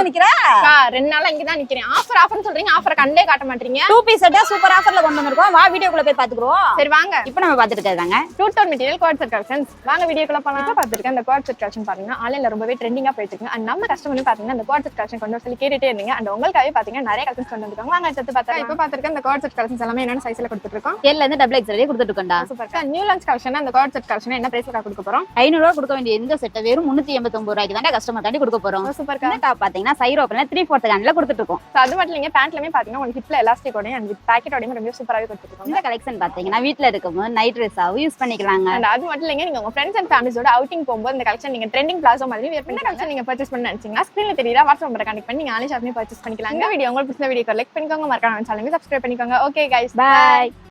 நிக்கிறேன். 2 நாளா இங்கதான் நிக்கிறேன். ஆஃபர் சொல்றீங்க, ஆஃபர் கண்டே காட்ட மாட்டீங்க. 2 பீஸ் செட்டா சூப்பர் ஆஃபர்ல கொண்டு வந்திருக்கோம். வா வீடியோக்குள்ள போய் பாத்துக்குறோம். சரி வாங்க. இப்போ நம்ம பாத்துட்டு இருக்கதாங்க two tone material co-ord set collections. வாங்க வீடியோக்குள்ள போலாம். இப்போ பாத்துருக்கேன் அந்த குவாட் செட் கலெக்ஷன் பாத்தீங்கன்னா ஆன்லைன்ல ரொம்பவே ட்ரெண்டிங்கா போயிட்டு இருக்கு. அண்ட் நம்ம கஸ்டமரும் பாத்தீங்கன்னா அந்த குவாட் செட் கலெக்ஷன் கொண்டு சொல்லி கேட்டுட்டே இருந்தீங்க. அண்ட் உங்களுக்காகவே பாத்தீங்கன்னா நிறைய கலெக்ஷன்ஸ் கொண்டு வந்திருக்காங்க. வாங்க எடுத்து பார்த்தா. இப்போ பாத்துருக்கேன் அந்த குவாட் செட் கலெக்ஷன்ஸ் எல்லாமே என்னென்ன சைஸ்ல கொடுத்துட்டு இருக்கோம். L இருந்து XXL வரை கொடுத்துட்டு இருக்கோம்டா. சூப்பர். நியூ லான்ச் கலெக்ஷன் அந்த குவாட் செட் கலெக்ஷன் என்ன பிரைஸ்ல கொடுக்க போறோம்? 500 ரூபாய் கொடுக்க வேண்டிய இந்த செட்டை வெறும் 389 ரூபாய்க்கு தான் கஸ்டமர் காண்டி கொடுக்க போறோம். சூப்பர். இந்த டாப் பாத்தீங்கன்னா சைடு ஓபன்ல 3/4 ஹேண்ட்ல கொடுத்துட்டு இருக்கோம். அது மட்டும் இல்லங்க, பேண்ட்லமே பாத்தீங்கன்னா உங்களுக்கு ஹிப்ல எலாஸ்டிக்கோட அண்ட் வித் பாக்கெட்டோட ரொம்ப சூப்பராவே கொடுத்துருக்கோம். இந்த கலெக்ஷன் பாத்தீங்கன்னா வீட்ல இருக்கும்போது நைட் ட்ரெஸ்ஸாவும் யூஸ் பண்ணிக்கலாங்க. அண்ட் அது மட்டும் இல்லங்க, நீங்க உங்க ஃப்ரெண்ட்ஸ் அண்ட் ஃபேமிலிஸோட அவுட்டிங் போகும்போது இந்த கலெக்ஷன் நீங்க ட்ரெண்டிங் பிளாசோ மாதிரி வேர் பண்ணி கலெக்ஷன் நீங்க பர்ச்சேஸ் பண்ண நினைச்சீங்கன்னா ஸ்கிரீன்ல தெரியற வாட்ஸ்அப் நம்பரை கான்டாக்ட் பண்ணி நீங்க ஆன்லைன் ஷாப்லயே பர்ச்சேஸ் பண்ணிக்கலாம். இந்த வீடியோ உங்களுக்கு பிடிச்ச வீடியோக்கு லைக் பண்ணிக்கோங்க, மறக்காம சேனலுக்கு சப்ஸ்கிரைப் பண்ணிக்கோங்க. Okay guys, by.